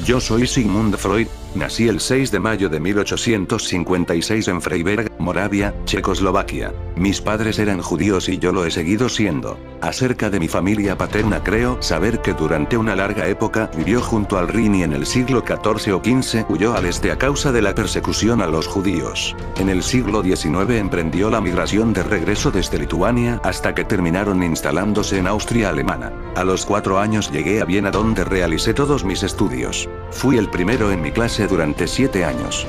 Yo soy Sigmund Freud, nací el 6 de mayo de 1856 en Freiberg, Moravia, Checoslovaquia. Mis padres eran judíos y yo lo he seguido siendo. Acerca de mi familia paterna creo saber que durante una larga época vivió junto al Rin y en el siglo XIV o XV huyó al este a causa de la persecución a los judíos. En el siglo XIX emprendió la migración de regreso desde Lituania hasta que terminaron instalándose en Austria alemana. A los 4 años llegué a Viena donde realicé todos mis estudios. Fui el primero en mi clase durante 7 años.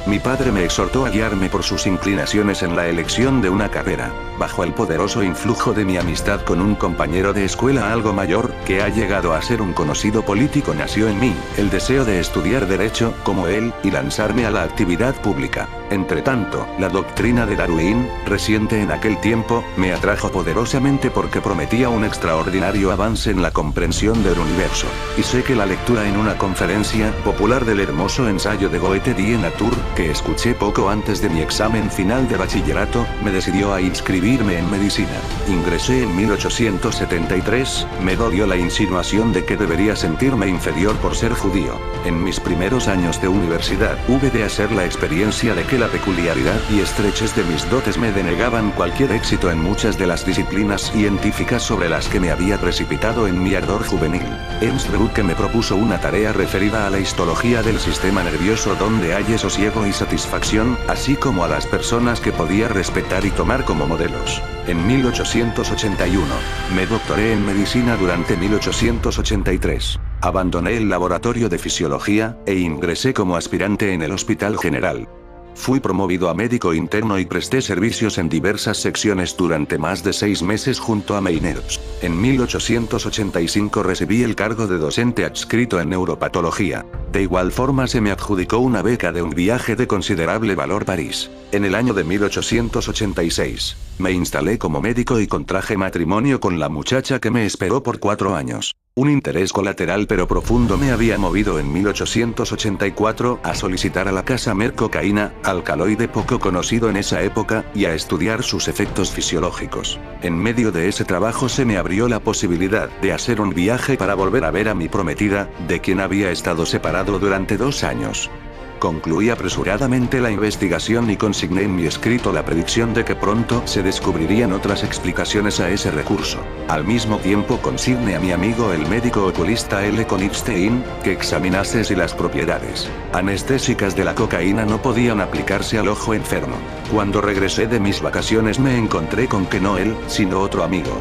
Mi padre me exhortó a guiarme por sus inclinaciones en la elección de una carrera, bajo el poderoso influjo de mi amistad con un compañero de escuela algo mayor, que ha llegado a ser un conocido político. Nació en mí el deseo de estudiar derecho, como él, y lanzarme a la actividad pública. Entretanto, la doctrina de Darwin, reciente en aquel tiempo, me atrajo poderosamente porque prometía un extraordinario avance en la comprensión del universo. Y sé que la lectura en una conferencia popular del hermoso ensayo de Goethe Die Natur, que escuché poco antes de mi examen final de bachillerato, me decidió a inscribirme en medicina. Ingresé en 1873, me dolió la insinuación de que debería sentirme inferior por ser judío. En mis primeros años de universidad, hube de hacer la experiencia de que la peculiaridad y estrechez de mis dotes me denegaban cualquier éxito en muchas de las disciplinas científicas sobre las que me había precipitado en mi ardor juvenil. Ernst Brücke me propuso una tarea referida a la histología del sistema nervioso donde halle sosiego y satisfacción, así como a las personas que podía respetar y tomar como modelos. En 1881, me doctoré en medicina durante 1883. Abandoné el laboratorio de fisiología, e ingresé como aspirante en el Hospital General. Fui promovido a médico interno y presté servicios en diversas secciones durante más de 6 meses junto a Meinherz. En 1885 recibí el cargo de docente adscrito en neuropatología. De igual forma se me adjudicó una beca de un viaje de considerable valor a París. En el año de 1886, me instalé como médico y contraje matrimonio con la muchacha que me esperó por 4 años. Un interés colateral pero profundo me había movido en 1884 a solicitar a la casa Merck cocaína, alcaloide poco conocido en esa época, y a estudiar sus efectos fisiológicos. En medio de ese trabajo se me abrió la posibilidad de hacer un viaje para volver a ver a mi prometida, de quien había estado separado durante 2 años. Concluí apresuradamente la investigación y consigné en mi escrito la predicción de que pronto se descubrirían otras explicaciones a ese recurso. Al mismo tiempo consigné a mi amigo el médico oculista L. Konigstein, que examinase si las propiedades anestésicas de la cocaína no podían aplicarse al ojo enfermo. Cuando regresé de mis vacaciones me encontré con que no él, sino otro amigo,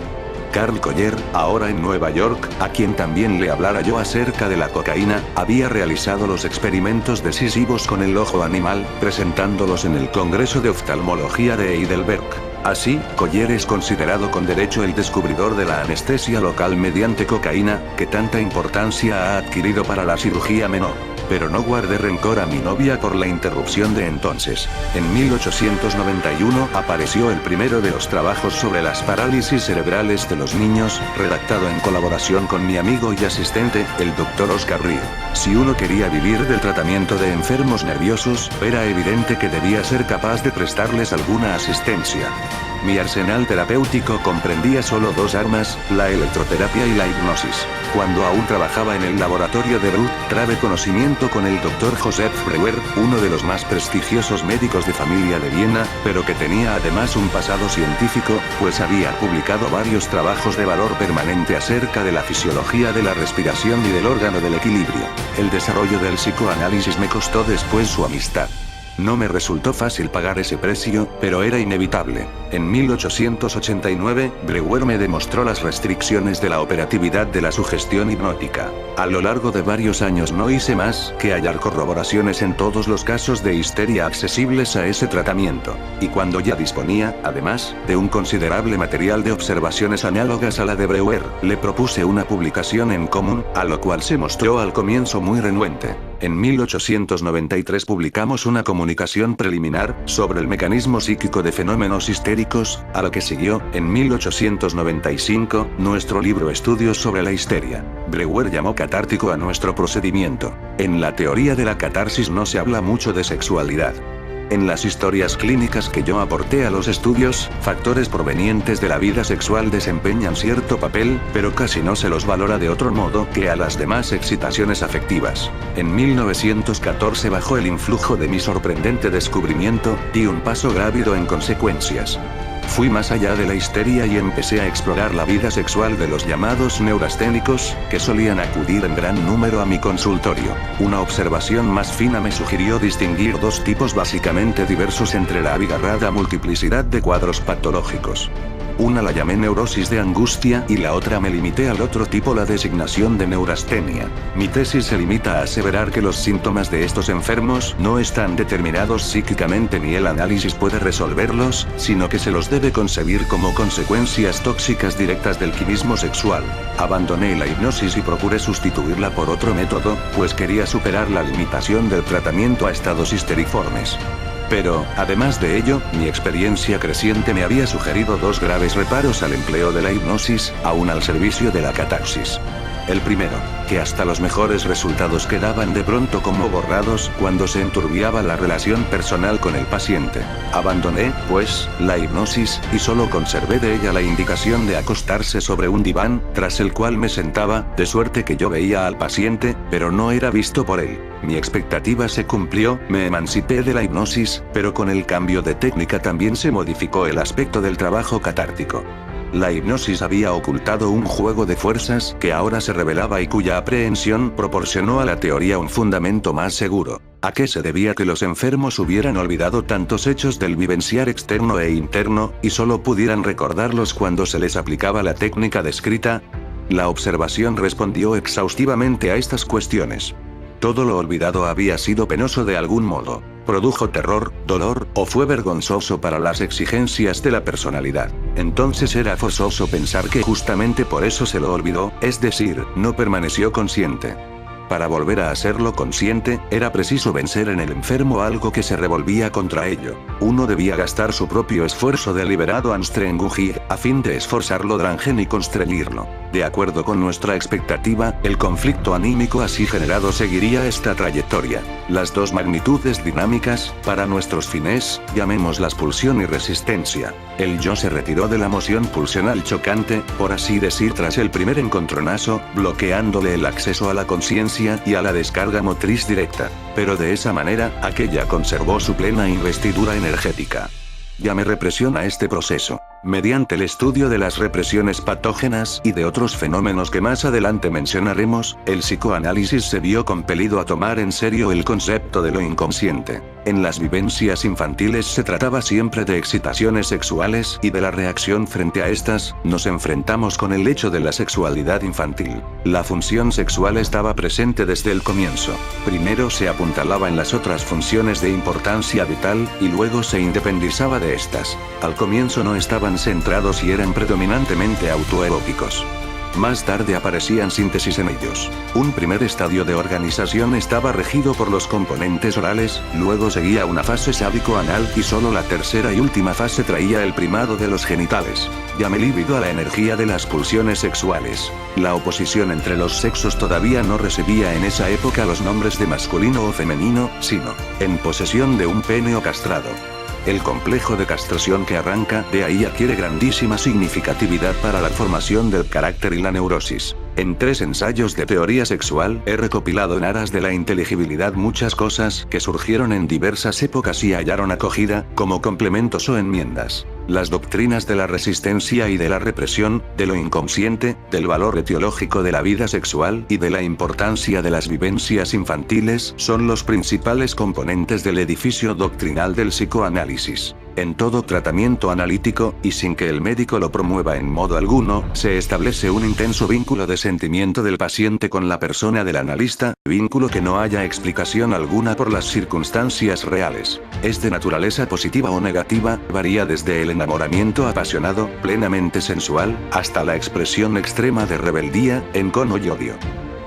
Carl Collier, ahora en Nueva York, a quien también le hablara yo acerca de la cocaína, había realizado los experimentos decisivos con el ojo animal, presentándolos en el Congreso de Oftalmología de Heidelberg. Así, Collier es considerado con derecho el descubridor de la anestesia local mediante cocaína, que tanta importancia ha adquirido para la cirugía menor. Pero no guardé rencor a mi novia por la interrupción de entonces. En 1891 apareció el primero de los trabajos sobre las parálisis cerebrales de los niños, redactado en colaboración con mi amigo y asistente, el Dr. Oscar Río. Si uno quería vivir del tratamiento de enfermos nerviosos, era evidente que debía ser capaz de prestarles alguna asistencia. Mi arsenal terapéutico comprendía solo 2 armas, la electroterapia y la hipnosis. Cuando aún trabajaba en el laboratorio de Brut, trabé conocimiento con el Dr. Joseph Breuer, uno de los más prestigiosos médicos de familia de Viena, pero que tenía además un pasado científico, pues había publicado varios trabajos de valor permanente acerca de la fisiología de la respiración y del órgano del equilibrio. El desarrollo del psicoanálisis me costó después su amistad. No me resultó fácil pagar ese precio, pero era inevitable. En 1889, Breuer me demostró las restricciones de la operatividad de la sugestión hipnótica. A lo largo de varios años no hice más que hallar corroboraciones en todos los casos de histeria accesibles a ese tratamiento. Y cuando ya disponía, además, de un considerable material de observaciones análogas a la de Breuer, le propuse una publicación en común, a lo cual se mostró al comienzo muy renuente. En 1893 publicamos una comunicación preliminar sobre el mecanismo psíquico de fenómenos histéricos, a lo que siguió, en 1895, nuestro libro Estudios sobre la histeria. Breuer llamó catártico a nuestro procedimiento. En la teoría de la catarsis no se habla mucho de sexualidad. En las historias clínicas que yo aporté a los estudios, factores provenientes de la vida sexual desempeñan cierto papel, pero casi no se los valora de otro modo que a las demás excitaciones afectivas. En 1914, bajo el influjo de mi sorprendente descubrimiento, di un paso grávido en consecuencias. Fui más allá de la histeria y empecé a explorar la vida sexual de los llamados neurasténicos, que solían acudir en gran número a mi consultorio. Una observación más fina me sugirió distinguir dos tipos básicamente diversos entre la abigarrada multiplicidad de cuadros patológicos. Una la llamé neurosis de angustia y la otra me limité al otro tipo, la designación de neurastenia. Mi tesis se limita a aseverar que los síntomas de estos enfermos no están determinados psíquicamente ni el análisis puede resolverlos, sino que se los debe concebir como consecuencias tóxicas directas del quimismo sexual. Abandoné la hipnosis y procuré sustituirla por otro método, pues quería superar la limitación del tratamiento a estados histeriformes. Pero, además de ello, mi experiencia creciente me había sugerido dos graves reparos al empleo de la hipnosis, aún al servicio de la catarsis. El primero, que hasta los mejores resultados quedaban de pronto como borrados cuando se enturbiaba la relación personal con el paciente. Abandoné, pues, la hipnosis, y solo conservé de ella la indicación de acostarse sobre un diván, tras el cual me sentaba, de suerte que yo veía al paciente, pero no era visto por él. Mi expectativa se cumplió, me emancipé de la hipnosis, pero con el cambio de técnica también se modificó el aspecto del trabajo catártico. La hipnosis había ocultado un juego de fuerzas que ahora se revelaba y cuya aprehensión proporcionó a la teoría un fundamento más seguro. ¿A qué se debía que los enfermos hubieran olvidado tantos hechos del vivenciar externo e interno, y solo pudieran recordarlos cuando se les aplicaba la técnica descrita? La observación respondió exhaustivamente a estas cuestiones. Todo lo olvidado había sido penoso de algún modo. Produjo terror, dolor, o fue vergonzoso para las exigencias de la personalidad. Entonces era forzoso pensar que justamente por eso se lo olvidó, es decir, no permaneció consciente. Para volver a hacerlo consciente, era preciso vencer en el enfermo algo que se revolvía contra ello. Uno debía gastar su propio esfuerzo deliberado anstrengungir, a fin de esforzarlo drangen y constreñirlo. De acuerdo con nuestra expectativa, el conflicto anímico así generado seguiría esta trayectoria. Las dos magnitudes dinámicas, para nuestros fines, llamémoslas pulsión y resistencia. El yo se retiró de la moción pulsional chocante, por así decir, tras el primer encontronazo, bloqueándole el acceso a la conciencia y a la descarga motriz directa. Pero de esa manera, aquella conservó su plena investidura energética. Llamé represión a este proceso. Mediante el estudio de las represiones patógenas y de otros fenómenos que más adelante mencionaremos, el psicoanálisis se vio compelido a tomar en serio el concepto de lo inconsciente. En las vivencias infantiles se trataba siempre de excitaciones sexuales y de la reacción frente a estas, nos enfrentamos con el hecho de la sexualidad infantil. La función sexual estaba presente desde el comienzo. Primero se apuntalaba en las otras funciones de importancia vital, y luego se independizaba de estas. Al comienzo no estaban centrados y eran predominantemente autoeróticos. Más tarde aparecían síntesis en ellos. Un primer estadio de organización estaba regido por los componentes orales, luego seguía una fase sádico-anal y solo la tercera y última fase traía el primado de los genitales. Llamé líbido a la energía de las pulsiones sexuales. La oposición entre los sexos todavía no recibía en esa época los nombres de masculino o femenino, sino en posesión de un pene o castrado. El complejo de castración que arranca de ahí adquiere grandísima significatividad para la formación del carácter y la neurosis. En 3 ensayos de teoría sexual he recopilado en aras de la inteligibilidad muchas cosas que surgieron en diversas épocas y hallaron acogida, como complementos o enmiendas. Las doctrinas de la resistencia y de la represión, de lo inconsciente, del valor etiológico de la vida sexual y de la importancia de las vivencias infantiles son los principales componentes del edificio doctrinal del psicoanálisis. En todo tratamiento analítico, y sin que el médico lo promueva en modo alguno, se establece un intenso vínculo de sentimiento del paciente con la persona del analista, vínculo que no haya explicación alguna por las circunstancias reales. Es de naturaleza positiva o negativa, varía desde el enamoramiento apasionado, plenamente sensual, hasta la expresión extrema de rebeldía, encono y odio.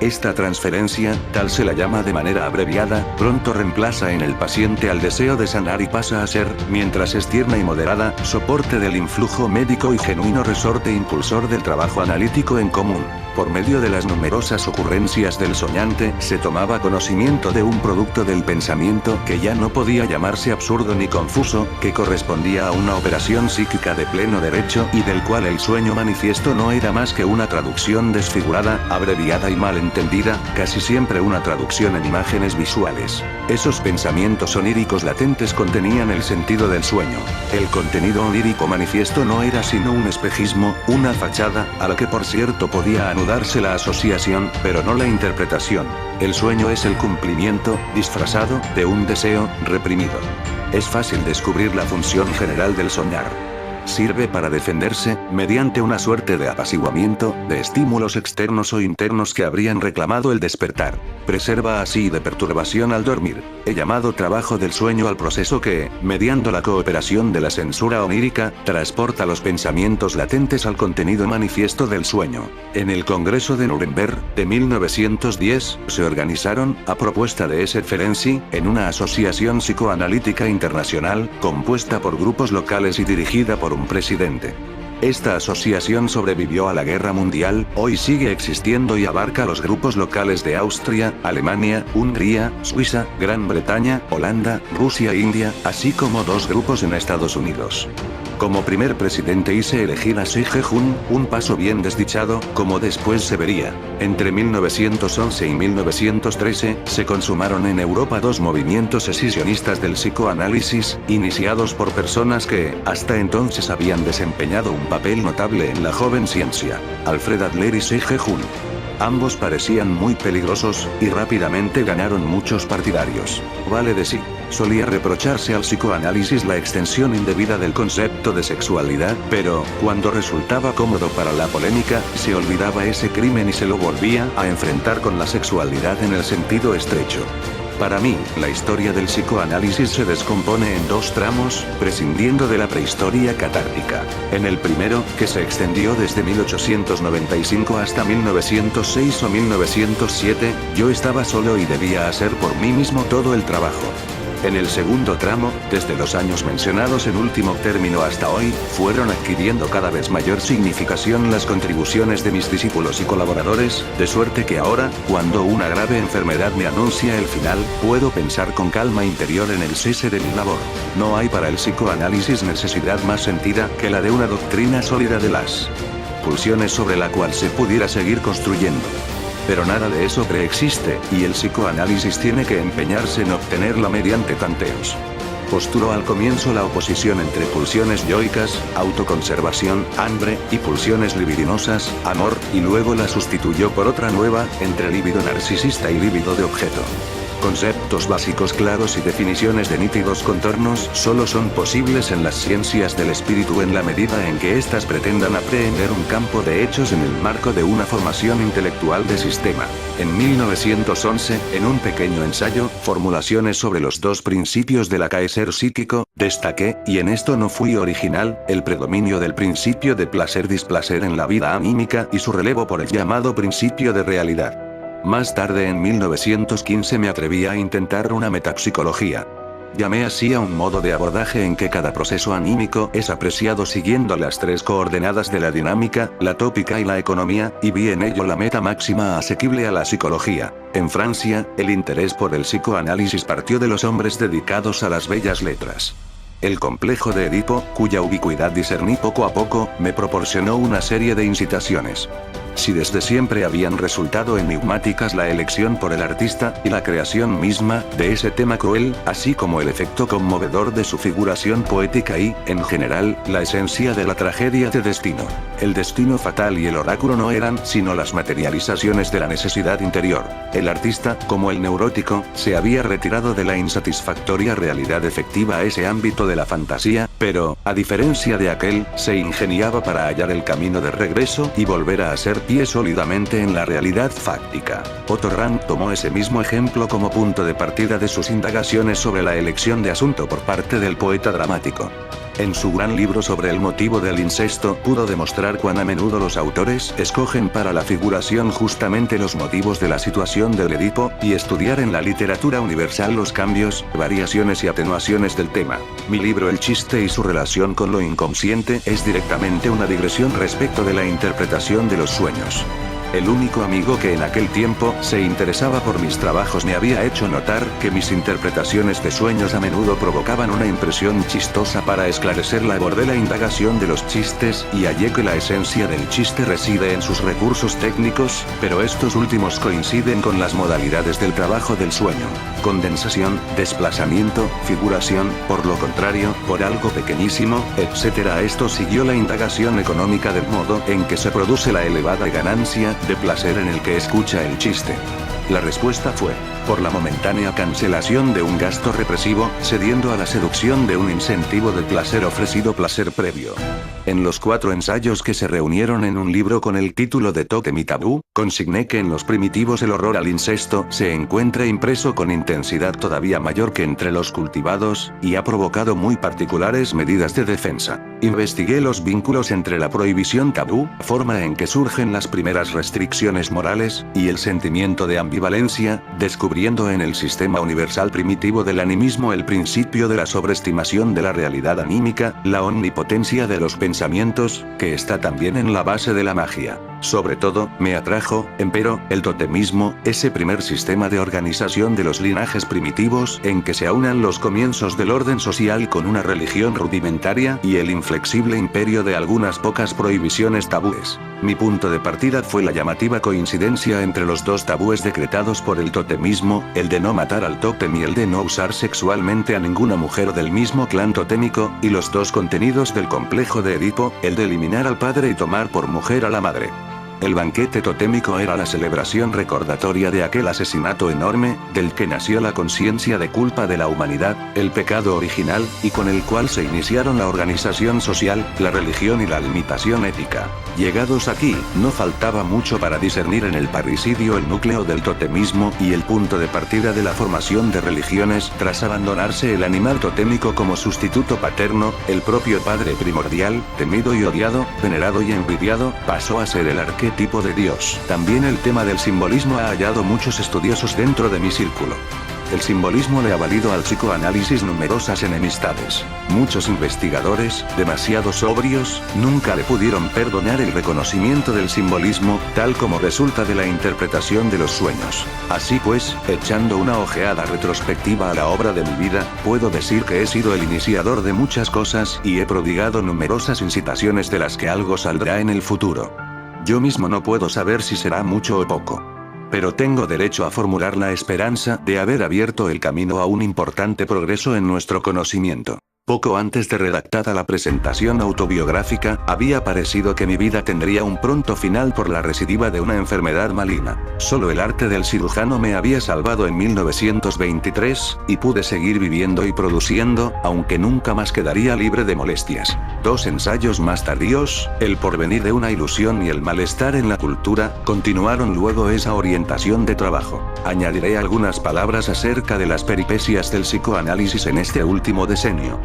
Esta transferencia, tal se la llama de manera abreviada, pronto reemplaza en el paciente al deseo de sanar y pasa a ser, mientras es tierna y moderada, soporte del influjo médico y genuino resorte impulsor del trabajo analítico en común. Por medio de las numerosas ocurrencias del soñante, se tomaba conocimiento de un producto del pensamiento que ya no podía llamarse absurdo ni confuso, que correspondía a una operación psíquica de pleno derecho y del cual el sueño manifiesto no era más que una traducción desfigurada, abreviada y mal entendida, casi siempre una traducción en imágenes visuales. Esos pensamientos oníricos latentes contenían el sentido del sueño. El contenido onírico manifiesto no era sino un espejismo, una fachada, a la que por cierto podía anudarse la asociación, pero no la interpretación. El sueño es el cumplimiento, disfrazado, de un deseo, reprimido. Es fácil descubrir la función general del soñar. Sirve para defenderse, mediante una suerte de apaciguamiento, de estímulos externos o internos que habrían reclamado el despertar. Preserva así de perturbación al dormir. He llamado trabajo del sueño al proceso que, mediando la cooperación de la censura onírica, transporta los pensamientos latentes al contenido manifiesto del sueño. En el Congreso de Nuremberg, de 1910, se organizaron, a propuesta de S. Ferenczi, en una asociación psicoanalítica internacional, compuesta por grupos locales y dirigida por un presidente. Esta asociación sobrevivió a la Guerra Mundial, hoy sigue existiendo y abarca los grupos locales de Austria, Alemania, Hungría, Suiza, Gran Bretaña, Holanda, Rusia e India, así como 2 grupos en Estados Unidos. Como primer presidente hice elegir a Se-Jung, un paso bien desdichado, como después se vería. Entre 1911 y 1913, se consumaron en Europa 2 movimientos secesionistas del psicoanálisis, iniciados por personas que, hasta entonces habían desempeñado un papel notable en la joven ciencia: Alfred Adler y Se-Jung. Ambos parecían muy peligrosos, y rápidamente ganaron muchos partidarios. Vale de sí. Solía reprocharse al psicoanálisis la extensión indebida del concepto de sexualidad, pero, cuando resultaba cómodo para la polémica, se olvidaba ese crimen y se lo volvía a enfrentar con la sexualidad en el sentido estrecho. Para mí, la historia del psicoanálisis se descompone en 2 tramos, prescindiendo de la prehistoria catártica. En el primero, que se extendió desde 1895 hasta 1906 o 1907, yo estaba solo y debía hacer por mí mismo todo el trabajo. En el segundo tramo, desde los años mencionados en último término hasta hoy, fueron adquiriendo cada vez mayor significación las contribuciones de mis discípulos y colaboradores, de suerte que ahora, cuando una grave enfermedad me anuncia el final, puedo pensar con calma interior en el cese de mi labor. No hay para el psicoanálisis necesidad más sentida que la de una doctrina sólida de las pulsiones sobre la cual se pudiera seguir construyendo. Pero nada de eso preexiste, y el psicoanálisis tiene que empeñarse en obtenerla mediante tanteos. Postuló al comienzo la oposición entre pulsiones yoicas, autoconservación, hambre, y pulsiones libidinosas, amor, y luego la sustituyó por otra nueva, entre líbido narcisista y líbido de objeto. Conceptos básicos claros y definiciones de nítidos contornos solo son posibles en las ciencias del espíritu en la medida en que éstas pretendan aprehender un campo de hechos en el marco de una formación intelectual de sistema. En 1911, en un pequeño ensayo, Formulaciones sobre los 2 principios del acaecer psíquico, destaqué, y en esto no fui original, el predominio del principio de placer-displacer en la vida anímica y su relevo por el llamado principio de realidad. Más tarde en 1915 me atreví a intentar una metapsicología. Llamé así a un modo de abordaje en que cada proceso anímico es apreciado siguiendo las 3 coordenadas de la dinámica, la tópica y la economía, y vi en ello la meta máxima asequible a la psicología. En Francia, el interés por el psicoanálisis partió de los hombres dedicados a las bellas letras. El complejo de Edipo, cuya ubicuidad discerní poco a poco, me proporcionó una serie de incitaciones. Si desde siempre habían resultado enigmáticas la elección por el artista y la creación misma de ese tema cruel, así como el efecto conmovedor de su figuración poética y, en general, la esencia de la tragedia de destino. El destino fatal y el oráculo no eran sino las materializaciones de la necesidad interior. El artista, como el neurótico, se había retirado de la insatisfactoria realidad efectiva a ese ámbito de la fantasía, pero, a diferencia de aquel, se ingeniaba para hallar el camino de regreso y volver a hacer pie sólidamente en la realidad fáctica. Otto Rank tomó ese mismo ejemplo como punto de partida de sus indagaciones sobre la elección de asunto por parte del poeta dramático. En su gran libro sobre el motivo del incesto, pudo demostrar cuán a menudo los autores escogen para la figuración justamente los motivos de la situación del Edipo, y estudiar en la literatura universal los cambios, variaciones y atenuaciones del tema. Mi libro El chiste y su relación con lo inconsciente es directamente una digresión respecto de la interpretación de los sueños. El único amigo que en aquel tiempo se interesaba por mis trabajos me había hecho notar que mis interpretaciones de sueños a menudo provocaban una impresión chistosa. Para esclarecerla abordé la indagación de los chistes, y hallé que la esencia del chiste reside en sus recursos técnicos, pero estos últimos coinciden con las modalidades del trabajo del sueño: condensación, desplazamiento, figuración, por lo contrario, por algo pequeñísimo, etc. A esto siguió la indagación económica del modo en que se produce la elevada ganancia de placer en el que escucha el chiste. La respuesta fue: por la momentánea cancelación de un gasto represivo, cediendo a la seducción de un incentivo de placer ofrecido placer previo. En los 4 ensayos que se reunieron en un libro con el título de Tótem y Tabú, consigné que en los primitivos el horror al incesto se encuentra impreso con intensidad todavía mayor que entre los cultivados, y ha provocado muy particulares medidas de defensa. Investigué los vínculos entre la prohibición tabú, forma en que surgen las primeras restricciones morales, y el sentimiento de ambivalencia, descubriendo en el sistema universal primitivo del animismo el principio de la sobreestimación de la realidad anímica, la omnipotencia de los pensamientos, que está también en la base de la magia. Sobre todo, me atrajo, empero, el totemismo, ese primer sistema de organización de los linajes primitivos en que se aunan los comienzos del orden social con una religión rudimentaria y el inflexible imperio de algunas pocas prohibiciones tabúes. Mi punto de partida fue la llamativa coincidencia entre los 2 tabúes decretados por el totemismo, el de no matar al tótem y el de no usar sexualmente a ninguna mujer del mismo clan totémico, y los 2 contenidos del complejo de Edipo, el de eliminar al padre y tomar por mujer a la madre. El banquete totémico era la celebración recordatoria de aquel asesinato enorme, del que nació la conciencia de culpa de la humanidad, el pecado original, y con el cual se iniciaron la organización social, la religión y la limitación ética. Llegados aquí, no faltaba mucho para discernir en el parricidio el núcleo del totemismo y el punto de partida de la formación de religiones. Tras abandonarse el animal totémico como sustituto paterno, el propio padre primordial, temido y odiado, venerado y envidiado, pasó a ser el arquetipo de Dios. También el tema del simbolismo ha hallado muchos estudiosos dentro de mi círculo. El simbolismo le ha valido al psicoanálisis numerosas enemistades. Muchos investigadores, demasiado sobrios, nunca le pudieron perdonar el reconocimiento del simbolismo, tal como resulta de la interpretación de los sueños. Así pues, echando una ojeada retrospectiva a la obra de mi vida, puedo decir que he sido el iniciador de muchas cosas y he prodigado numerosas incitaciones de las que algo saldrá en el futuro. Yo mismo no puedo saber si será mucho o poco. Pero tengo derecho a formular la esperanza de haber abierto el camino a un importante progreso en nuestro conocimiento. Poco antes de redactada la presentación autobiográfica, había parecido que mi vida tendría un pronto final por la recidiva de una enfermedad maligna. Solo el arte del cirujano me había salvado en 1923, y pude seguir viviendo y produciendo, aunque nunca más quedaría libre de molestias. 2 ensayos más tardíos, El porvenir de una ilusión y El malestar en la cultura, continuaron luego esa orientación de trabajo. Añadiré algunas palabras acerca de las peripecias del psicoanálisis en este último decenio.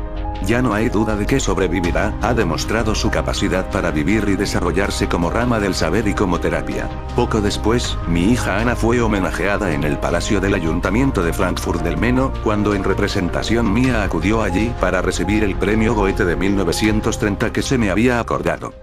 Ya no hay duda de que sobrevivirá, ha demostrado su capacidad para vivir y desarrollarse como rama del saber y como terapia. Poco después, mi hija Ana fue homenajeada en el Palacio del Ayuntamiento de Frankfurt del Meno, cuando en representación mía acudió allí para recibir el premio Goethe de 1930 que se me había acordado.